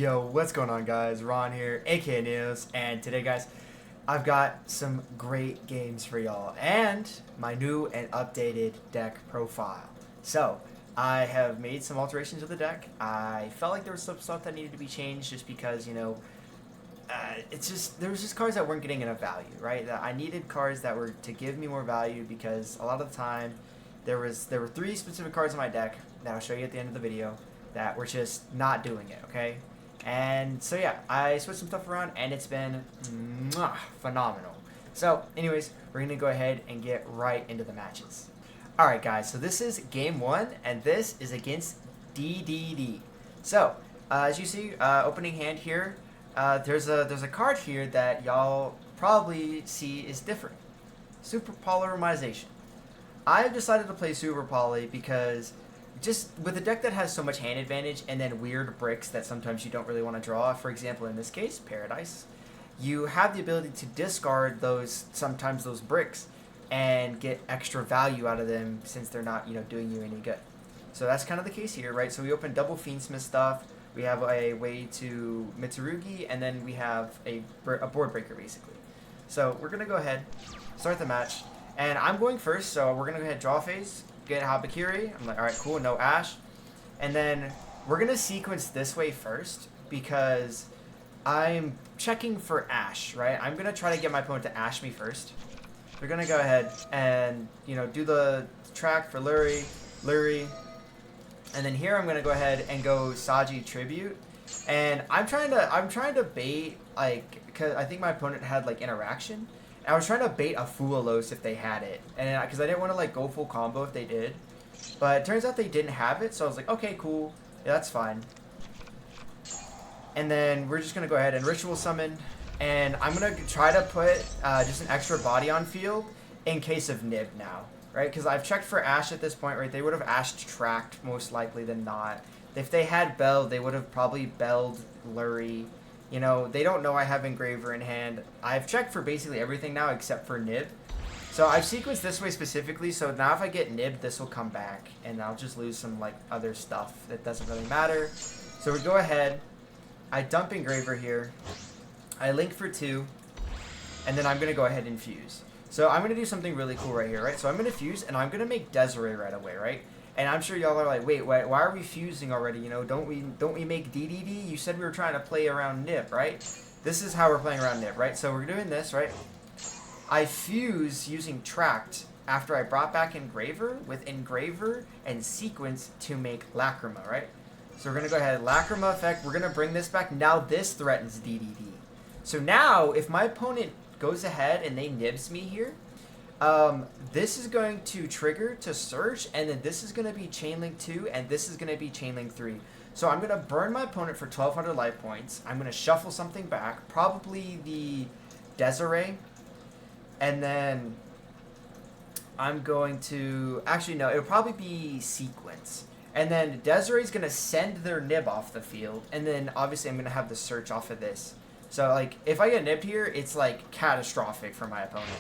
Yo, what's going on, guys? Ron here, aka Neos, and today, guys, I've got some great games for y'all and my new and updated deck profile. So, I have made some alterations to the deck. I felt like there was some stuff that needed to be changed just because, there was just cards that weren't getting enough value, right? That I needed cards that were to give me more value because a lot of the time there were three specific cards in my deck that I'll show you at the end of the video that were just not doing it, okay? And so yeah, I switched some stuff around and it's been phenomenal. So anyways, we're gonna go ahead and get right into the matches. Alright guys, so this is game one and this is against DDD. So as you see, opening hand here, there's a card here that y'all probably see is different. Super Polymerization. I've decided to play Super Poly because just with a deck that has so much hand advantage and then weird bricks that sometimes you don't really want to draw, for example in this case, Paradise, you have the ability to discard sometimes those bricks and get extra value out of them since they're not, doing you any good. So that's kind of the case here, right? So we open double Fiendsmith stuff, we have a way to Mitsurugi, and then we have a board breaker basically. So we're going to go ahead, start the match, and I'm going first, so we're going to go ahead and draw phase. Get Habakiri. I'm like, alright, cool, no Ash. And then we're going to sequence this way first because I'm checking for Ash, right? I'm going to try to get my opponent to Ash me first. We're going to go ahead and, do the track for Lurie. And then here I'm going to go ahead and go Saji Tribute. And I'm trying to bait, because I think my opponent had, interaction. I was trying to bait a Fualos if they had it, and because I didn't want to go full combo if they did, but it turns out they didn't have it, so I was like, okay, cool, yeah, that's fine. And then we're just gonna go ahead and ritual summon, and I'm gonna try to put just an extra body on field in case of Nib now, right? Because I've checked for Ash at this point, right? They would have Ash tracked most likely than not. If they had Bell, they would have probably Belled Lurie. They don't know I have Engraver in hand. I've checked for basically everything now except for Nib. So I've sequenced this way specifically, so now if I get Nib, this will come back, and I'll just lose some, other stuff that doesn't really matter. So we go ahead, I dump Engraver here, I link for 2, and then I'm going to go ahead and fuse. So I'm going to do something really cool right here, right? So I'm going to fuse, and I'm going to make Desiree right away, right? And I'm sure y'all are like, wait, why are we fusing already? Don't we make DDD? You said we were trying to play around Nib, right? This is how we're playing around Nib, right? So we're doing this, right? I fuse using Tract after I brought back Engraver with Engraver and Sequence to make Lacrima, right? So we're going to go ahead, Lacrima effect, we're going to bring this back. Now this threatens DDD. So now, if my opponent goes ahead and they nibs me here, this is going to trigger to search, and then this is going to be Chainlink 2, and this is going to be Chainlink 3. So I'm going to burn my opponent for 1,200 life points. I'm going to shuffle something back, probably the Desiree, and then I'm going to... Actually, no, it'll probably be Sequence. And then Desiree's going to send their nib off the field, and then obviously I'm going to have the search off of this. So, if I get nibbed here, it's, catastrophic for my opponent.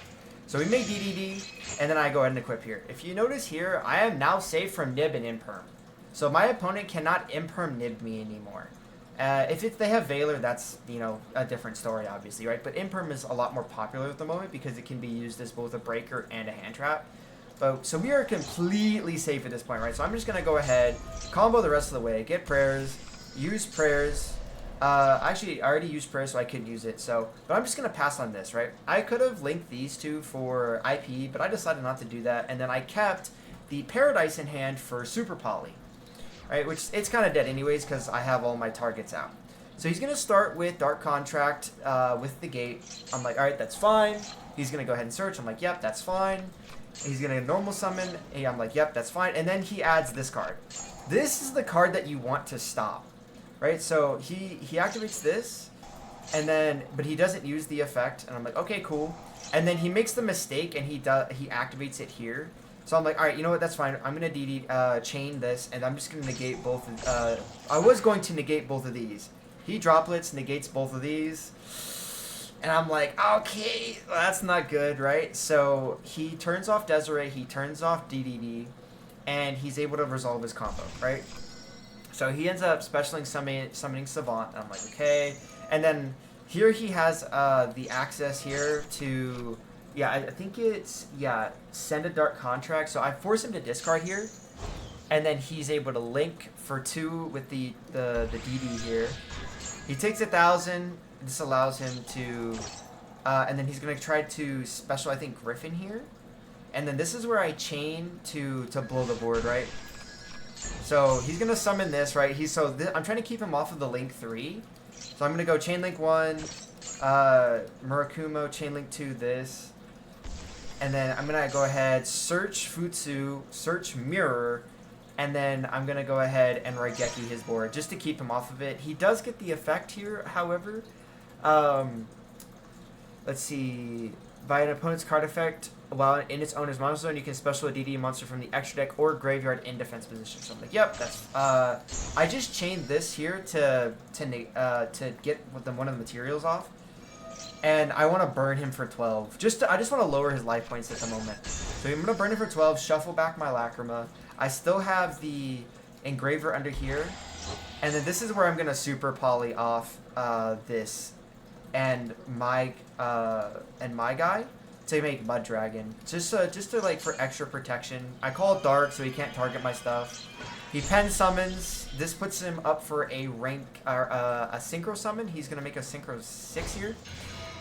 So we make DDD, and then I go ahead and equip here. If you notice here, I am now safe from Nib and Imperm. So my opponent cannot Imperm Nib me anymore. If they have Valor, that's, a different story, obviously, right? But Imperm is a lot more popular at the moment because it can be used as both a breaker and a hand trap. So we are completely safe at this point, right? So I'm just going to go ahead, combo the rest of the way, get prayers, use prayers. Actually, I already used prayers, so I couldn't use it. But I'm just going to pass on this, right? I could have linked these two for IP, but I decided not to do that. And then I kept the Paradise in hand for Super Poly, right? Which, it's kind of dead anyways, because I have all my targets out. So he's going to start with Dark Contract with the gate. I'm like, alright, that's fine. He's going to go ahead and search. I'm like, yep, that's fine. He's going to normal summon. Hey, I'm like, yep, that's fine. And then he adds this card. This is the card that you want to stop. Right, so he activates this, and then, but he doesn't use the effect, and I'm like, okay, cool. And then he makes the mistake, and he activates it here. So I'm like, all right, you know what, that's fine. I'm gonna DD chain this, and I'm just gonna negate both. I was going to negate both of these. He droplets negates both of these, and I'm like, okay, that's not good, right? So he turns off Desiree, he turns off DDD, and he's able to resolve his combo, right? So he ends up specialing summoning Savant. And I'm like, okay. And then here he has the access here to, yeah, I think it's, yeah, send a dark contract. So I force him to discard here. And then he's able to link for 2 with the DD here. He takes 1,000. This allows him to, and then he's going to try to special, I think, Griffin here. And then this is where I chain to blow the board, right? So he's going to summon this, right? I'm trying to keep him off of the link 3. So I'm going to go chain link 1, Murakumo, chain link 2, this. And then I'm going to go ahead, search Futsu, search Mirror, and then I'm going to go ahead and Raigeki his board just to keep him off of it. He does get the effect here, however. Let's see. By an opponent's card effect, while in its owner's monster zone, you can special a DD monster from the extra deck or graveyard in defense position. So I'm like, yep, that's... I just chained this here to get one of the materials off. And I want to burn him for 12. I just want to lower his life points at the moment. So I'm going to burn him for 12, shuffle back my Lacrima. I still have the Engraver under here. And then this is where I'm going to super poly off this and my guy to make Mud Dragon. Just to like for extra protection. I call it Dark so he can't target my stuff. He pen summons. This puts him up for a rank or a synchro summon. He's going to make a synchro 6 here,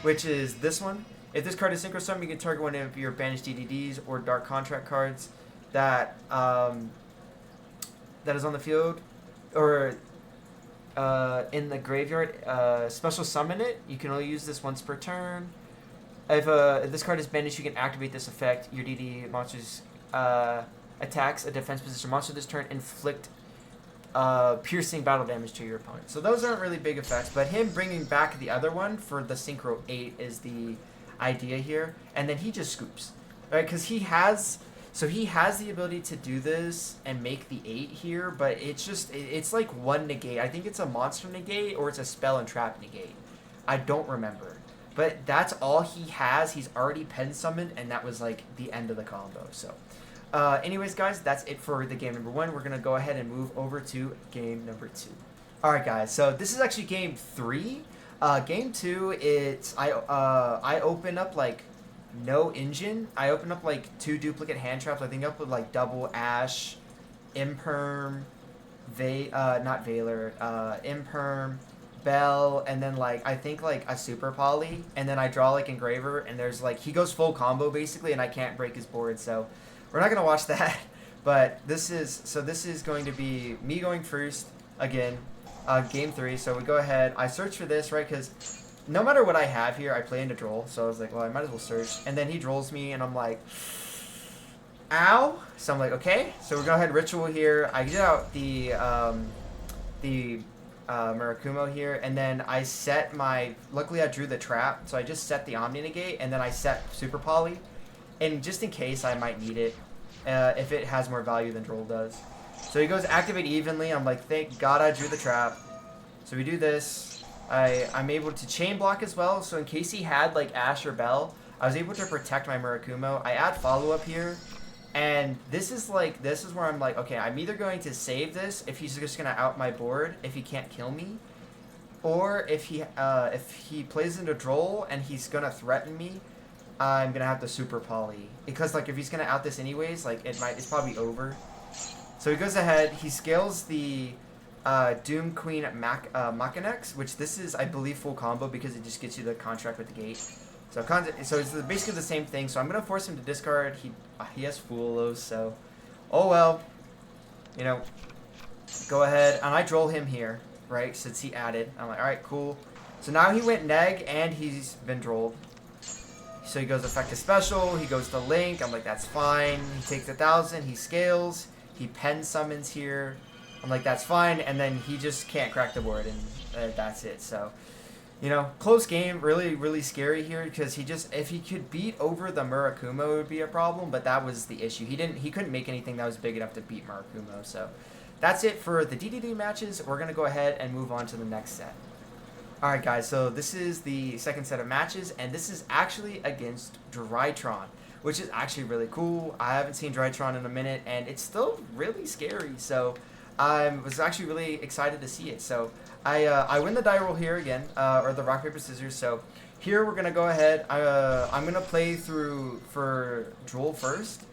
which is this one. If this card is synchro summon, you can target one of your banished DDDs or dark contract cards that that is on the field or in the graveyard. Special summon it. You can only use this once per turn. If this card is banished, you can activate this effect. Your DD monsters attacks a defense position monster this turn, inflict piercing battle damage to your opponent. So those aren't really big effects, but him bringing back the other one for the Synchro 8 is the idea here. And then he just scoops, right? Because he has the ability to do this and make the 8 here, but it's like one negate. I think it's a monster negate or it's a spell and trap negate. I don't remember. But that's all he has. He's already pen summoned, and that was like the end of the combo. So anyways, guys, that's it for the game number 1. We're going to go ahead and move over to game number 2. All right, guys. So this is actually game 3. Game 2, I open up like no engine. I open up like 2 duplicate hand traps. I think up with like double Ash, Imperm, not Valor, Imperm, Bell, and then like I think like a Super Poly, and then I draw like Engraver, and there's like he goes full combo basically, and I can't break his board, so we're not gonna watch that. But this is going to be me going first again, game 3. So we go ahead. I search for this, right? Because no matter what I have here, I play into Droll. So I was like, well, I might as well search. And then he Drolls me, and I'm like, ow. So I'm like, okay. So we go ahead, Ritual here. I get out the Murakumo here, and then I set my... Luckily, I drew the trap, so I just set the Omni Negate, and then I set Super Poly. And just in case I might need it, if it has more value than Droll does. So he goes Activate Evenly. I'm like, thank God I drew the trap. So we do this. I'm able to chain block as well, so in case he had like Ash or Bell, I was able to protect my Murakumo. I add Follow Up here, and this is where I'm like, okay, I'm either going to save this if he's just gonna out my board if he can't kill me, or if he plays into Droll and he's gonna threaten me, I'm gonna have to Super Poly, because like if he's gonna out this anyways, like it's probably over. So he goes ahead, he scales the Doom Queen Machinex, which this is, I believe, full combo because it just gets you the contract with the gate. So it's basically the same thing. So I'm gonna force him to discard. He has Foolos, so oh well, you know. Go ahead, and I Droll him here, right? Since he added, I'm like, all right, cool. So now he went neg, and he's been Drolled. So he goes effective special. He goes to Link. I'm like, that's fine. He takes 1,000. He scales. He pen summons here. I'm like, that's fine. And then he just can't crack the board, and that's it. So, you know, close game. Really, really scary here because if he could beat over the Murakumo, it would be a problem. But that was the issue. He couldn't make anything that was big enough to beat Murakumo. So that's it for the DDD matches. We're gonna go ahead and move on to the next set. All right, guys. So this is the second set of matches, and this is actually against Drytron, which is actually really cool. I haven't seen Drytron in a minute, and it's still really scary. So I was actually really excited to see it. So I win the die roll here again, or the rock, paper, scissors. So here we're going to go ahead. I'm going to play through for Droll first.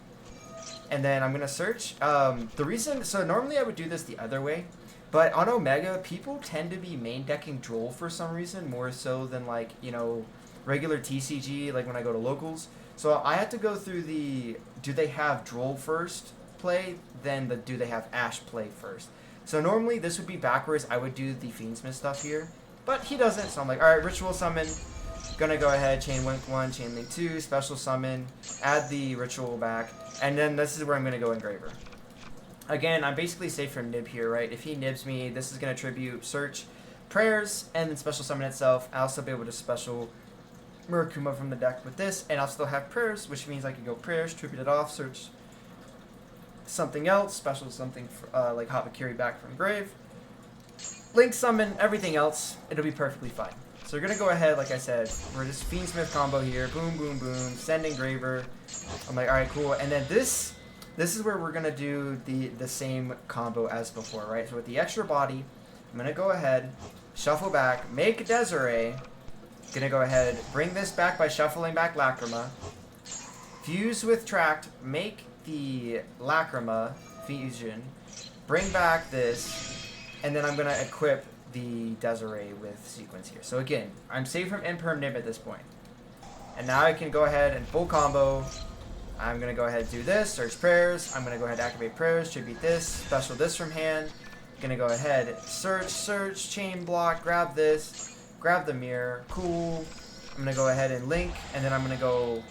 And then I'm going to search. The reason, so normally I would do this the other way. But on Omega, people tend to be main decking Droll for some reason, more so than like, you know, regular TCG, like when I go to locals. So I had to go through the, do they have Droll first play, then the do they have Ash play first. So normally this would be backwards. I would do the Fiendsmith stuff here. But he doesn't, so I'm like, alright, Ritual Summon. Gonna go ahead, Chain Link 1, Chain Link 2, Special Summon, add the Ritual back, and then this is where I'm gonna go Engraver. Again, I'm basically safe from Nib here, right? If he nibs me, this is gonna tribute Search, Prayers, and then Special Summon itself. I'll also be able to Special Murakuma from the deck with this, and I'll still have Prayers, which means I can go Prayers, tribute it off, search something else, special something like Habakiri back from grave, Link Summon, everything else, it'll be perfectly fine. So we're going to go ahead, like I said, we're just Fiendsmith combo here, boom, boom, boom, send Engraver. I'm like, alright, cool, and then this is where we're going to do the same combo as before, right? So with the extra body, I'm going to go ahead, shuffle back, make Desiree. Gonna go ahead, bring this back by shuffling back Lacrima. Fuse with Tract, make the Lacrima fusion. Bring back this, and then I'm gonna equip the Desiree with sequence here. So again, I'm safe from Imperm Nib at this point. And now I can go ahead and full combo. I'm gonna go ahead and do this, search Prayers. I'm gonna go ahead and activate Prayers, tribute this, special this from hand. Gonna go ahead, search, chain block, grab this. Grab the mirror, cool. I'm gonna go ahead and link, and then I'm gonna go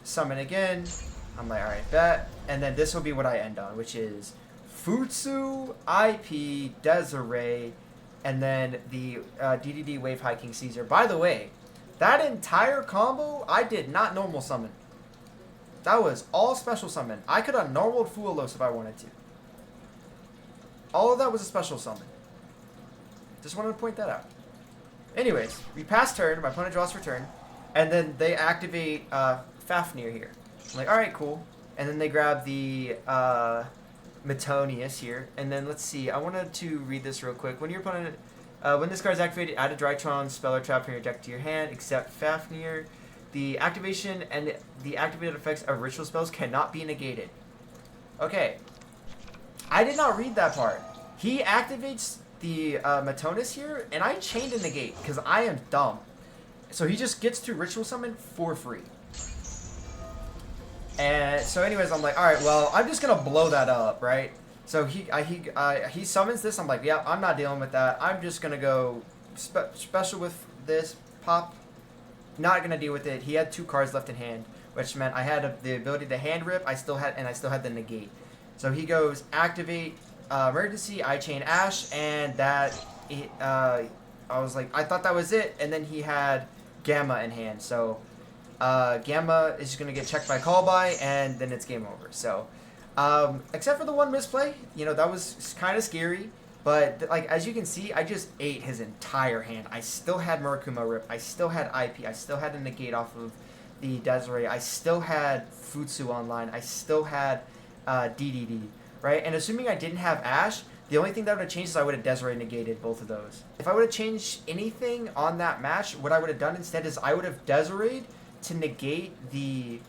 summon again. I'm like, alright, bet. And then this will be what I end on, which is Futsu, IP, Desiree, and then the DDD Wave Hiking Caesar. By the way, that entire combo, I did not normal summon. That was all special summon. I could have normaled Fuelos if I wanted to. All of that was a special summon. Just wanted to point that out. Anyways, we pass turn, my opponent draws for turn, and then they activate Fafnir here. I'm like, alright, cool. And then they grab the Metonius here, and then let's see, I wanted to read this real quick. When your opponent, when this card is activated, add a Drytron spell or trap from your deck to your hand, except Fafnir. The activation and the activated effects of ritual spells cannot be negated. Okay. I did not read that part. He activates the Matonis here, and I chained a negate because I am dumb. So he just gets to Ritual Summon for free. And so anyways, I'm like, alright, well, I'm just going to blow that up, right? So he summons this. I'm like, yeah, I'm not dealing with that. I'm just going to go special with this, pop. Not going to deal with it. He had 2 cards left in hand, which meant I had the ability to hand rip. I still had the negate. So he goes, activate, emergency, I chain Ash, and that, I was like, I thought that was it, and then he had Gamma in hand, so, Gamma is going to get checked by call by, and then it's game over, so, except for the one misplay, you know, that was kind of scary, but, like, as you can see, I just ate his entire hand. I still had Murakuma Rip, I still had IP, I still had a negate off of the Desiree, I still had Futsu online, I still had, DDD. Right? And assuming I didn't have Ash, the only thing that would have changed is I would have Desiree negated both of those. If I would have changed anything on that match, what I would have done instead is I would have Desiree to negate the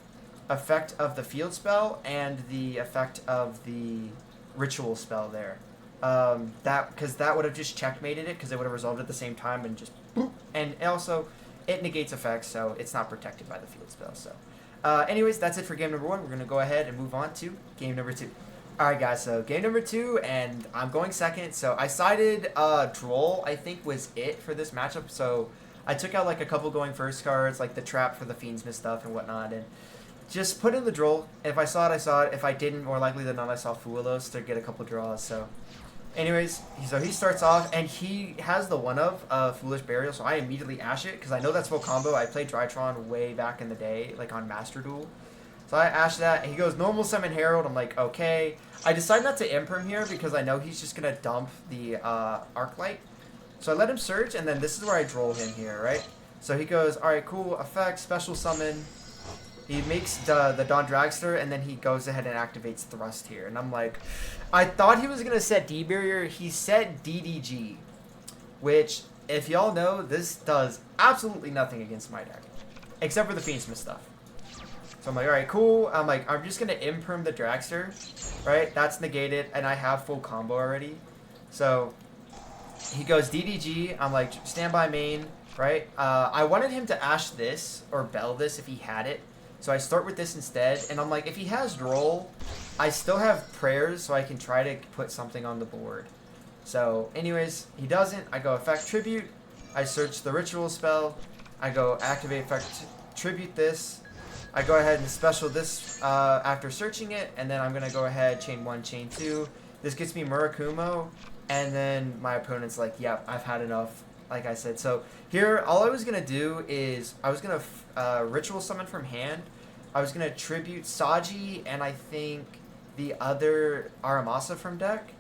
effect of the field spell and the effect of the ritual spell there. Because that would have just checkmated it because it would have resolved at the same time and just boop. And also, it negates effects, so it's not protected by the field spell. So, anyways, that's it for game number 1. We're going to go ahead and move on to game number 2. Alright guys, so game number 2, and I'm going second, so I sided Droll, I think was it for this matchup, so I took out like a couple going first cards, like the trap for the Fiendsmith stuff and whatnot, and just put in the Droll. If I saw it, I saw it. If I didn't, more likely than not, I saw Fuelos to get a couple draws, so anyways, so he starts off, and he has the one of Foolish Burial, so I immediately Ash it, because I know that's full combo. I played Drytron way back in the day, like on Master Duel. So I Ash that, and he goes normal summon Herald. I'm like, okay. I decide not to Imperm here because I know he's just going to dump the Arclight. So I let him search, and then this is where I Droll him here, right? So he goes, alright, cool, effect, special summon. He makes the Dawn Dragster, and then he goes ahead and activates Thrust here. And I'm like, I thought he was going to set D-Barrier. He set DDG, which, if y'all know, this does absolutely nothing against my deck, except for the Fiendsmith stuff. So I'm like, alright, cool. I'm like, I'm just going to imperm the Dragster, right? That's negated, and I have full combo already. So he goes DDG. I'm like, standby main, right? I wanted him to Ash this or Bell this if he had it. So I start with this instead. And I'm like, if he has Droll, I still have Prayers, so I can try to put something on the board. So anyways, he doesn't. I go effect Tribute. I search the Ritual spell. I go activate effect Tribute this. I go ahead and special this after searching it. And then I'm going to go ahead, chain 1, chain 2. This gets me Murakumo. And then my opponent's like, yep, I've had enough, like I said. So here, all I was going to do is I was going to Ritual Summon from hand. I was going to Tribute Saji and I think the other Aramasa from deck.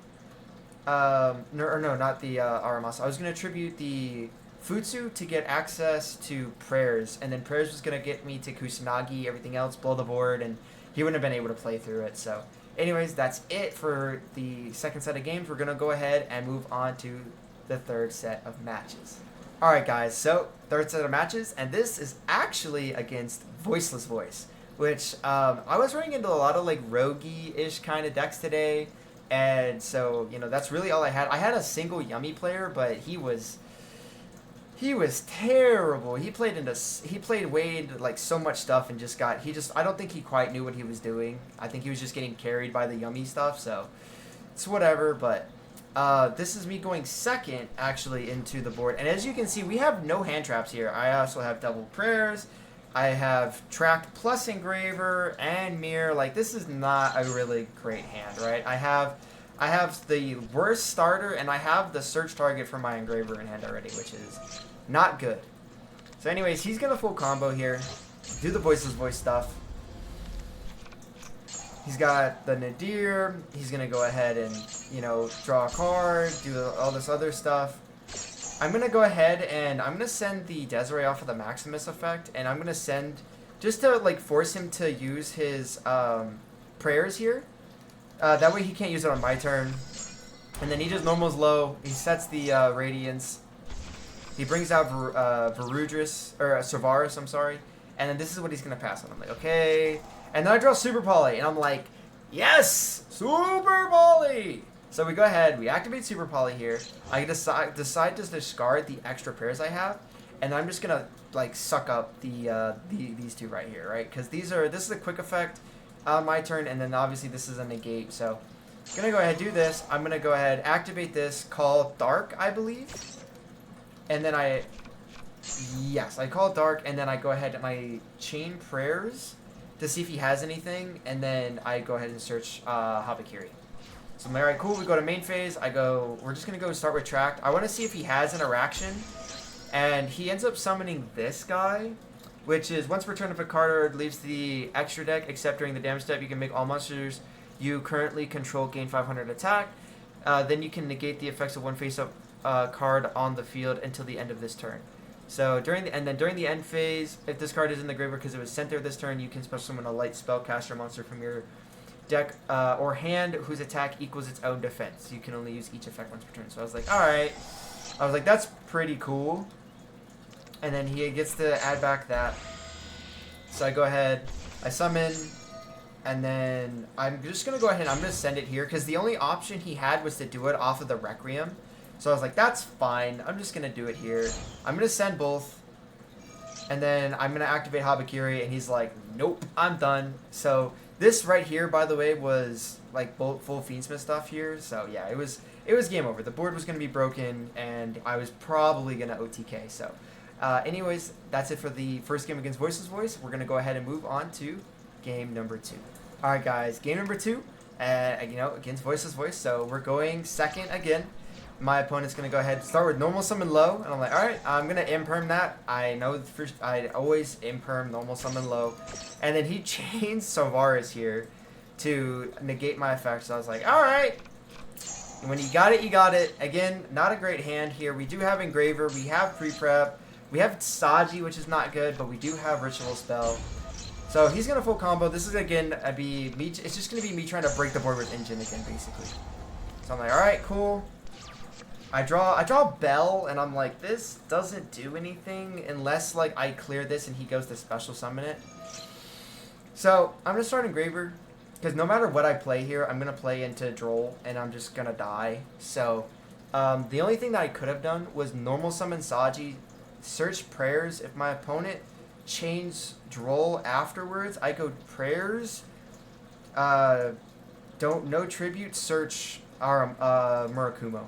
No, not the Aramasa. I was going to Tribute the Futsu to get access to Prayers. And then Prayers was going to get me to Kusanagi, everything else, blow the board, and he wouldn't have been able to play through it. So anyways, that's it for the second set of games. We're going to go ahead and move on to the third set of matches. Alright guys, so third set of matches, and this is actually against Voiceless Voice, which I was running into a lot of like roguey-ish kind of decks today, and so, you know, that's really all I had. I had a single Yummy player, but he was terrible. He played way into like so much stuff and I don't think he quite knew what he was doing. I think he was just getting carried by the Yummy stuff, so it's whatever, but this is me going second, actually, into the board. And as you can see, we have no hand traps here. I also have double Prayers. I have Tract plus Engraver and Mirror. Like, this is not a really great hand, right? I have the worst starter, and I have the search target for my Engraver in hand already, which is not good. So anyways, he's going to full combo here. Do the Voiceless Voice stuff. He's got the Nadir. He's going to go ahead and, you know, draw a card, do all this other stuff. I'm going to go ahead and I'm going to send the Desiree off of the Maximus effect. And I'm going to send, just to, like, force him to use his Prayers here. That way he can't use it on my turn. And then he just normals low. He sets the Radiance. He brings out Varudris, or Servaris, I'm sorry. And then this is what he's going to pass on. I'm like, okay. And then I draw Super Poly, and I'm like, yes! Super Poly! So we go ahead, we activate Super Poly here. I decide to discard the extra Prayers I have, and I'm just going to, like, suck up these two right here, right? Because this is a quick effect on my turn, and then obviously this is a negate. So I'm going to go ahead and do this. I'm going to go ahead, activate this, call Dark, I believe. And then I call Dark, and then I go ahead and I chain Prayers to see if he has anything, and then I go ahead and search Habakiri. So I'm like, alright, cool, we go to main phase. We're just going to go start with Tract. I want to see if he has Interaction, and he ends up summoning this guy, which is, once per turn if a card leaves the extra deck, except during the damage step, you can make all monsters you currently control gain 500 attack. Then you can negate the effects of one face-up card on the field until the end of this turn. So during the end phase, if this card is in the graveyard because it was sent there this turn, you can special summon a light spellcaster monster from your deck or hand whose attack equals its own defense. You can only use each effect once per turn. So I was like, alright. I was like, that's pretty cool. And then he gets to add back that. So I go ahead, I summon, and then I'm just going to go ahead and I'm going to send it here because the only option he had was to do it off of the Requiem. So I was like, that's fine. I'm just going to do it here. I'm going to send both. And then I'm going to activate Habakiri. And he's like, nope, I'm done. So this right here, by the way, was like full Fiendsmith stuff here. So yeah, it was game over. The board was going to be broken. And I was probably going to OTK. So anyways, that's it for the first game against Voiceless Voice. We're going to go ahead and move on to game number 2. All right, guys. Game number 2, against Voiceless Voice. So we're going second again. My opponent's going to go ahead and start with normal summon low. And I'm like, alright, I'm going to imperm that. I know I always imperm normal summon low. And then he chains Servaris here to negate my effect. So I was like, alright. When you got it, you got it. Again, not a great hand here. We do have Engraver. We have pre-prep. We have Saji, which is not good. But we do have Ritual Spell. So he's gonna full combo. This is again be me. It's just gonna be me trying to break the board with engine again, basically. So I'm like, all right, cool. I draw Bell, and I'm like, this doesn't do anything unless like I clear this and he goes to special summon it. So I'm gonna start Engraver, because no matter what I play here, I'm gonna play into Droll, and I'm just gonna die. So the only thing that I could have done was normal summon Saji, search prayers. If my opponent chains Droll afterwards, I go prayers. No tribute, search Murakumo.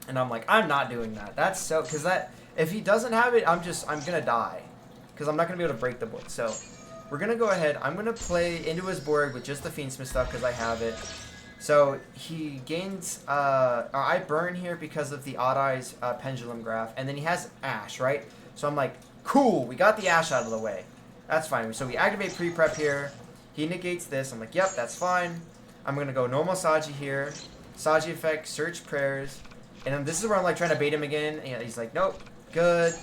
And I'm like, I'm not doing that. That's so, because that, if he doesn't have it, I'm gonna die, because I'm not gonna be able to break the board. So we're gonna go ahead. I'm gonna play into his board with just the Fiendsmith stuff because I have it. So he gains, I burn here because of the Odd Eyes Pendulum Graph, and then he has Ash, right? So I'm like, cool, we got the Ash out of the way. That's fine. So we activate pre-prep here. He negates this. I'm like, yep, that's fine. I'm gonna go normal Saji here. Saji effect, search prayers. And then this is where I'm like trying to bait him again. And he's like, nope, good.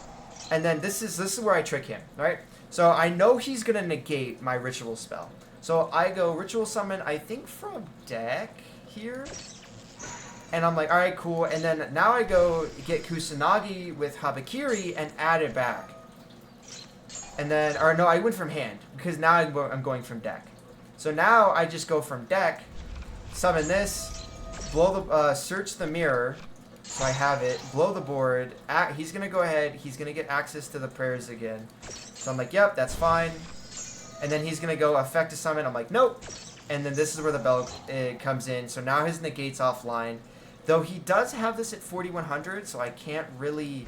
And then this is where I trick him, right? So I know he's gonna negate my ritual spell. So I go ritual summon, I think from deck here. And I'm like, all right, cool. And then now I go get Kusanagi with Habakiri and add it back. And then, or no, I went from hand because now I'm going from deck. So now I just go from deck, summon this, blow the, search the mirror. So I have it, blow the board. He's going to go ahead. He's going to get access to the prayers again. So I'm like, yep, that's fine. And then he's going to go effect to summon. I'm like, nope. And then this is where the bell comes in. So now his negate's offline. Though he does have this at 4100, so I can't really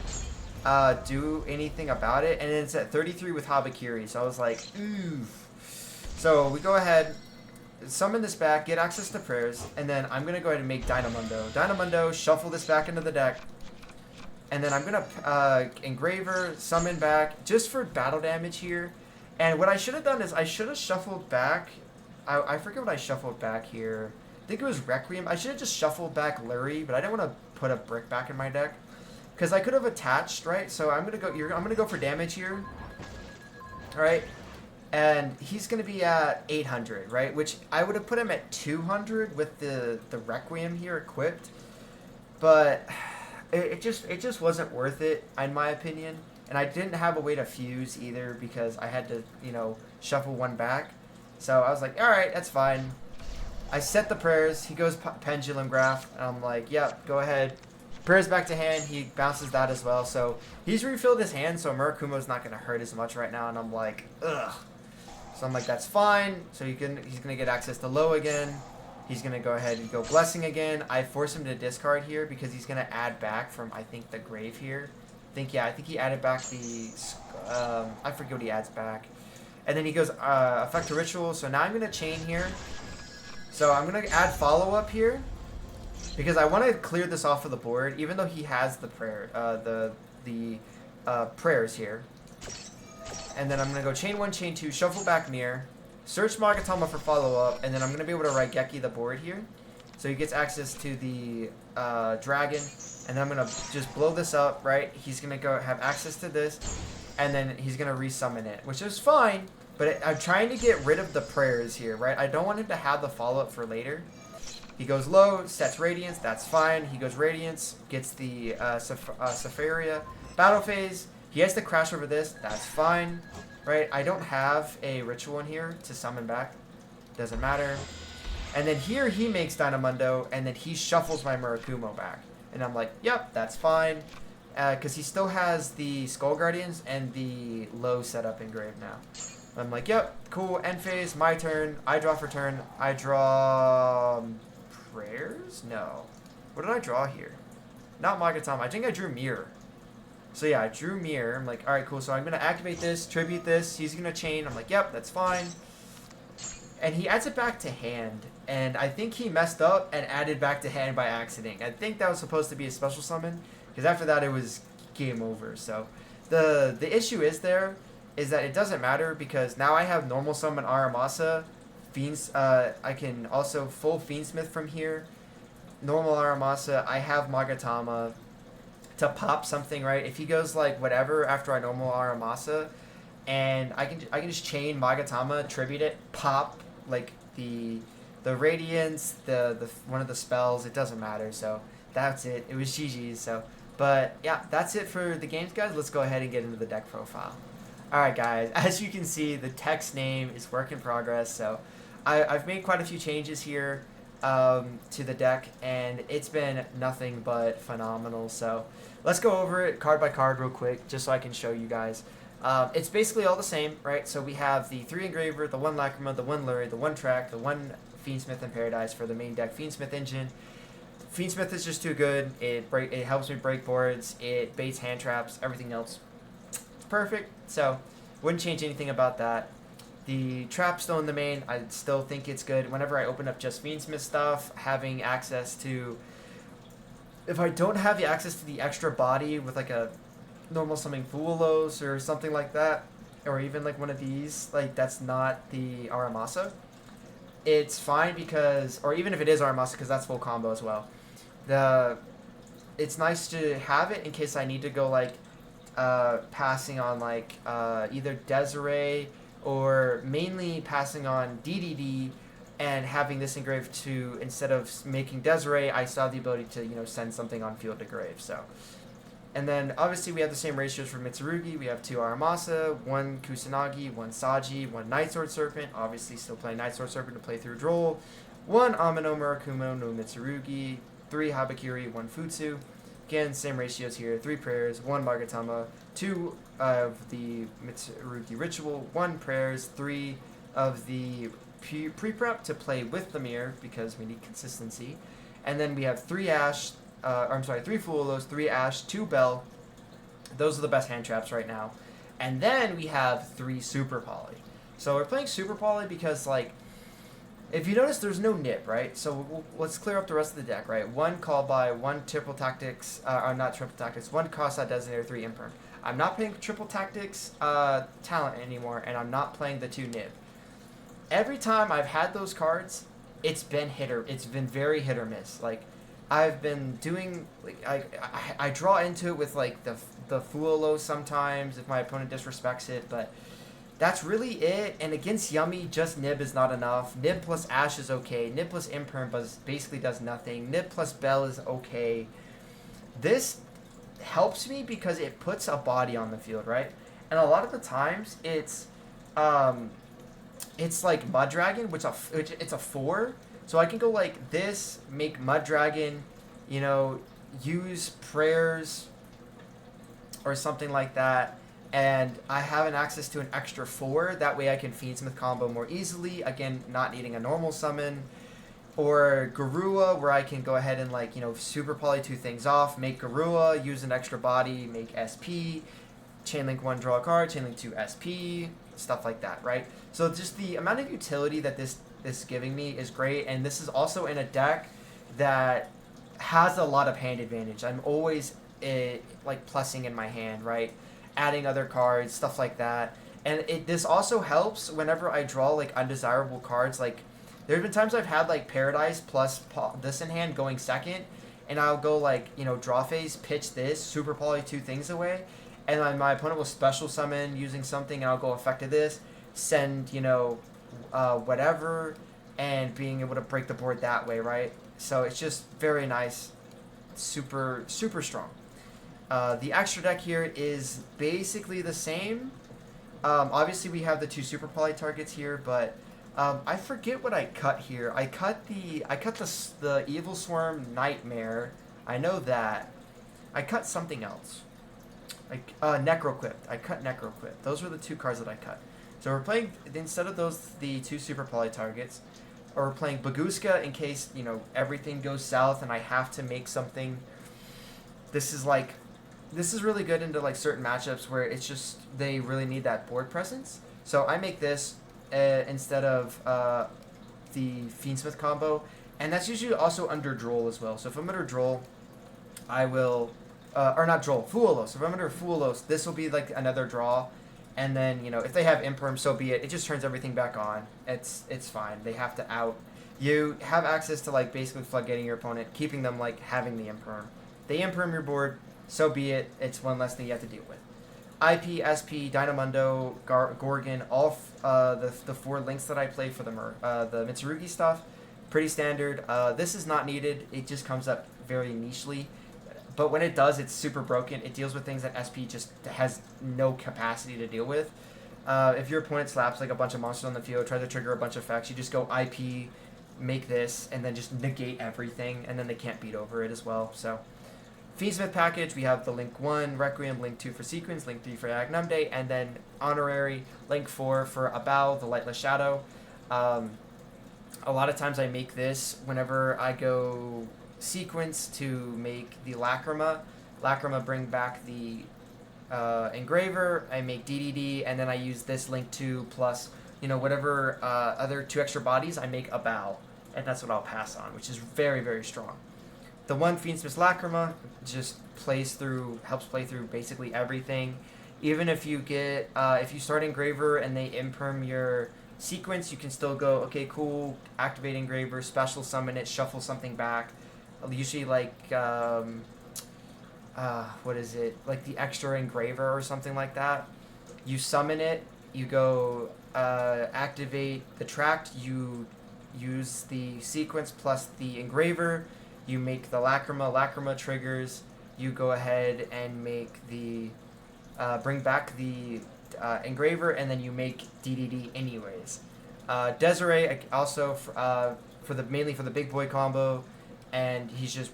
do anything about it. And it's at 33 with Habakiri. So I was like, ooh. So we go ahead, summon this back, get access to prayers, and then I'm going to go ahead and make Dynamundo. Dynamundo, shuffle this back into the deck. And then I'm going to Engraver, summon back, just for battle damage here. And what I should have done is I should have shuffled back. I forget what I shuffled back here. I think it was Requiem. I should have just shuffled back Lurie, but I didn't want to put a brick back in my deck. Because I could have attached, right? So I'm going to go for damage here. Alright. And he's going to be at 800, right? Which I would have put him at 200 with the Requiem here equipped. But it just wasn't worth it, in my opinion. And I didn't have a way to fuse either because I had to, shuffle one back. So I was like, all right, that's fine. I set the prayers. He goes Pendulum Graph. And I'm like, yep, go ahead. Prayers back to hand. He bounces that as well. So he's refilled his hand, so Murakumo's not going to hurt as much right now. And I'm like, ugh. So I'm like, that's fine. So he's going to get access to low again. He's going to go ahead and go Blessing again. I force him to discard here because he's going to add back from, I think, the grave here. I think he added back the, I forget what he adds back. And then he goes, effect to ritual. So now I'm going to chain here. So I'm going to add follow-up here. Because I want to clear this off of the board, even though he has the prayer, prayers here. And then I'm going to go chain 1, chain 2, shuffle back mirror, search Magatama for follow-up, and then I'm going to be able to Raigeki the board here. So he gets access to the dragon, and then I'm going to just blow this up, right? He's going to go have access to this, and then he's going to resummon it, which is fine, but I'm trying to get rid of the prayers here, right? I don't want him to have the follow-up for later. He goes low, sets Radiance, that's fine. He goes Radiance, gets the Sephiria. Battle phase, he has to crash over this, that's fine. Right, I don't have a ritual in here to summon back. Doesn't matter. And then here he makes Dynamundo, and then he shuffles my Murakumo back. And I'm like, yep, that's fine. Because he still has the Skull Guardians and the low setup engraved now. I'm like, yep, cool, end phase, my turn. I draw for turn. I draw prayers? No. What did I draw here? Not Magatama. I think I drew Mirror. So yeah, I drew Mirror. I'm like, alright, cool. So I'm going to activate this, tribute this. He's going to chain. I'm like, yep, that's fine. And he adds it back to hand. And I think he messed up and added back to hand by accident. I think that was supposed to be a special summon. Because after that, it was game over. So the issue is that it doesn't matter because now I have normal summon Aramasa. I can also full Fiendsmith from here. Normal Aramasa. I have Magatama to pop something, right? If he goes like whatever after I normal Aramasa, and I can just chain Magatama, tribute it, pop like the radiance, the one of the spells. It doesn't matter. So that's it. It was GG's. So, but yeah, that's it for the games, guys. Let's go ahead and get into the deck profile. All right, guys. As you can see, the text name is work in progress. So, I've made quite a few changes here to the deck, and it's been nothing but phenomenal. So, let's go over it card by card real quick, just so I can show you guys. It's basically all the same, right? So we have the 3 Engraver, the 1 Lacrima, the 1 Lurie, the 1 Track, the 1 Fiendsmith in Paradise for the main deck Fiendsmith engine. Fiendsmith is just too good. It helps me break boards. It baits hand traps. Everything else, it's perfect. So wouldn't change anything about that. The trap still in the main. I still think it's good. Whenever I open up just Fiendsmith stuff, having access to, if I don't have the access to the extra body with like a normal summoning Fuelos or something like that, or even like one of these, like that's not the Aramasa, it's fine because, or even if it is Aramasa, because that's full combo as well. It's nice to have it in case I need to go like passing on like either Desiree or mainly passing on DDD, and having this engraved to, instead of making Desiree, I still have the ability to send something on field to grave. So. And then, obviously, we have the same ratios for Mitsurugi. We have 2 Aramasa, 1 Kusanagi, 1 Saji, 1 Night Sword Serpent. Obviously, still playing Night Sword Serpent to play through Droll. 1 Amino Murakumo no Mitsurugi. 3 Habakiri, 1 Futsu. Again, same ratios here. 3 Prayers, 1 Magatama. 2 of the Mitsurugi Ritual. 1 Prayers. 3 of the Pre-Prep to play with the Mirror, because we need consistency. And then we have 3 Ash. 3 Fuelos, 3 Ash, 2 Bell. Those are the best hand traps right now. And then we have 3 Super Poly. So we're playing Super Poly because, like, if you notice, there's no nip, right? So let's clear up the rest of the deck, right? 1 Call By, 1 Triple Tactics, or not Triple Tactics, 1 Cross-Out Designator, 3 Imperm. I'm not playing Triple Tactics talent anymore, and I'm not playing the 2 nib. Every time I've had those cards, it's been very hit or miss. Like, I've been doing, like, I draw into it with like the Fuolo sometimes if my opponent disrespects it, but that's really it. And against Yummy, just Nib is not enough. Nib plus Ash is okay. Nib plus Imperm basically does nothing. Nib plus Bell is okay. This helps me because it puts a body on the field, right? And a lot of the times it's like Mud Dragon, which it's a 4. So I can go like this, make Mud Dragon, use Prayers or something like that, and I have an access to an extra 4. That way I can Fiendsmith combo more easily, again, not needing a normal summon. Or Garua, where I can go ahead and Super Poly 2 things off, make Garua, use an extra body, make SP, Chainlink 1 draw a card, Chainlink 2 SP, stuff like that, right? So just the amount of utility that this is giving me is great, and this is also in a deck that has a lot of hand advantage. I'm always plussing in my hand, right? Adding other cards, stuff like that. And this also helps whenever I draw like undesirable cards. Like there have been times I've had like Paradise plus this in hand going second, and I'll go draw phase, pitch this, Super Poly 2 things away, and then my opponent will special summon using something, and I'll go effect to this, send whatever, and being able to break the board that way, right? So it's just very nice, super strong. The extra deck here is basically the same. Obviously we have the 2 Super Poly targets here, but I forget what I cut here. I cut the Evil Swarm Nightmare. I know that. I cut something else. Necroquipped. I cut Necroquipped. Those were the 2 cards that I cut. So we're playing, instead of the 2 Super Poly targets, or we're playing Baguska in case, everything goes south and I have to make something. This is really good into certain matchups where it's just, they really need that board presence. So I make this instead of the Fiendsmith combo, and that's usually also under Droll as well. So if I'm under Droll, I will, or not Droll, Fuelos. If I'm under Fuelos, this will be like another draw. And then, if they have Imperm, so be it. It just turns everything back on. It's fine. They have to out. You have access to, basically floodgating your opponent, keeping them, having the Imperm. They Imperm your board, so be it. It's one less thing you have to deal with. IP, SP, Dynamundo, Gorgon, all the 4 links that I play for the Mitsurugi stuff, pretty standard. This is not needed. It just comes up very nichely. But when it does, it's super broken. It deals with things that SP just has no capacity to deal with. If your opponent slaps like a bunch of monsters on the field, tries to trigger a bunch of effects, you just go IP, make this, and then just negate everything, and then they can't beat over it as well. So, Fiendsmith package, we have the Link 1, Requiem, Link 2 for Sequence, Link 3 for Agnumde, and then Honorary, Link 4 for Abao, the Lightless Shadow. A lot of times I make this whenever I go Sequence to make the Lacrima. Lacrima bring back the Engraver, I make DDD, and then I use this Link 2 plus, whatever other 2 extra bodies, I make Abao, and that's what I'll pass on, which is very, very strong. The one Fiendsmith Lacrima just helps play through basically everything. Even if you get, if you start Engraver and they imperm your Sequence, you can still go, okay, cool, activate Engraver, special summon it, shuffle something back. Usually like, what is it? Like the extra Engraver or something like that. You summon it, you go activate the Tract, you use the Sequence plus the Engraver, you make the Lacrima triggers, you go ahead and make the, bring back the Engraver, and then you make DDD anyways. Desiree also mainly for the big boy combo, and he's just,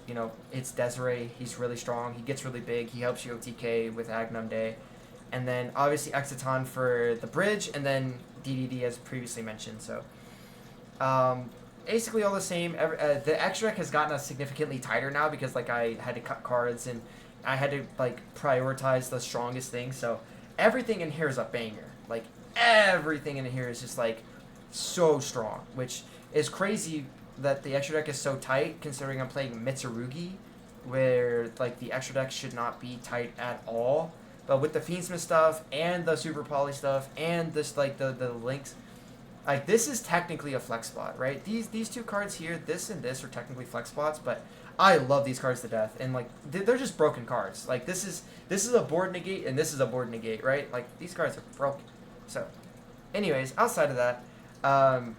it's Desiree, he's really strong, he gets really big, he helps you OTK with Agnumde, and then obviously Exiton for the bridge, and then DDD as previously mentioned. So basically all the same. The extra deck has gotten us significantly tighter now because like I had to cut cards and I had to like prioritize the strongest things. So everything in here is a banger. Like everything in here is just like so strong, which is crazy that the extra deck is so tight considering I'm playing Mitsurugi, where like the extra deck should not be tight at all. But with the Fiendsmith stuff and the Super Poly stuff and this like the links, like this is technically a flex spot, right? These 2 cards here, this and this, are technically flex spots, but I love these cards to death, and like they're just broken cards. Like this is a board negate and this is a board negate, right? Like these cards are broken. So, anyways, outside of that,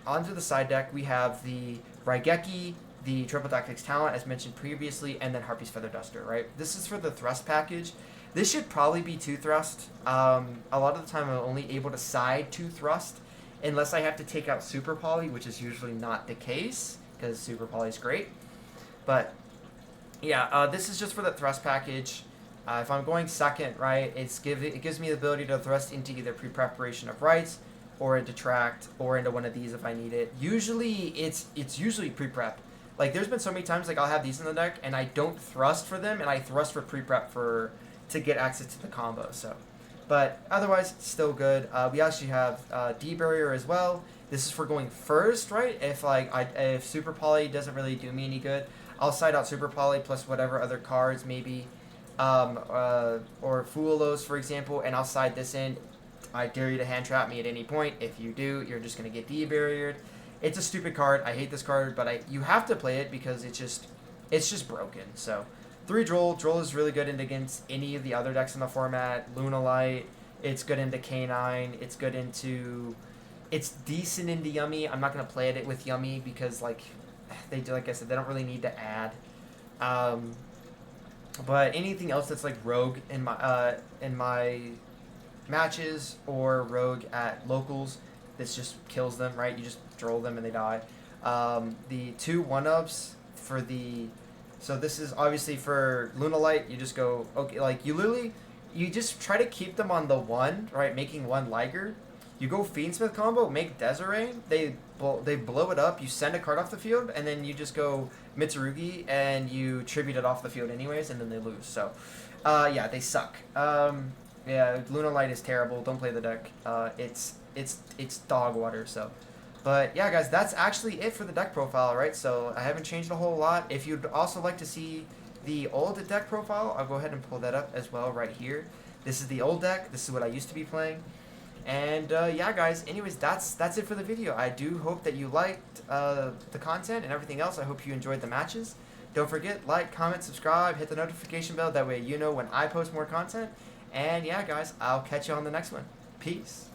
onto the side deck we have the Raigeki, the Triple Tactics Talent as mentioned previously, and then Harpy's Feather Duster, right? This is for the thrust package. This should probably be 2 thrust. A lot of the time I'm only able to side 2 thrust unless I have to take out Super Poly, which is usually not the case because Super Poly is great. But yeah, this is just for the thrust package. If I'm going second, right, it gives me the ability to thrust into either pre-preparation of rights or into tract or into one of these if I need it. Usually it's usually pre-prep. Like there's been so many times like I'll have these in the deck and I don't thrust for them and I thrust for pre-prep to get access to the combo. So, but otherwise still good. We actually have D barrier as well. This is for going first, right? If like if Super Poly doesn't really do me any good, I'll side out Super Poly plus whatever other cards maybe, or Foolos for example, and I'll side this in. I dare you to hand trap me at any point. If you do, you're just gonna get D barriered. It's a stupid card. I hate this card, but you have to play it because it's just broken. So 3 Droll. Droll is really good against any of the other decks in the format. Lunalight. It's good into K9. It's good into. It's decent into Yummy. I'm not gonna play it with Yummy because like I said, they don't really need to add. But anything else that's like Rogue in my matches or Rogue at locals, this just kills them, right? You just Droll them and they die. The 2 1-ups for the. So this is obviously for Lunalight, you just go, okay, like you just try to keep them on the 1, right, making 1 Liger. You go Fiendsmith combo, make Desiree, they blow it up, you send a card off the field, and then you just go Mitsurugi, and you tribute it off the field anyways, and then they lose. So, yeah, they suck. Yeah, Lunalight is terrible, don't play the deck. It's dog water, so. But yeah, guys, that's actually it for the deck profile, right? So I haven't changed a whole lot. If you'd also like to see the old deck profile, I'll go ahead and pull that up as well right here. This is the old deck. This is what I used to be playing. And yeah, guys, anyways, that's it for the video. I do hope that you liked the content and everything else. I hope you enjoyed the matches. Don't forget, like, comment, subscribe, hit the notification bell. That way you know when I post more content. And yeah, guys, I'll catch you on the next one. Peace.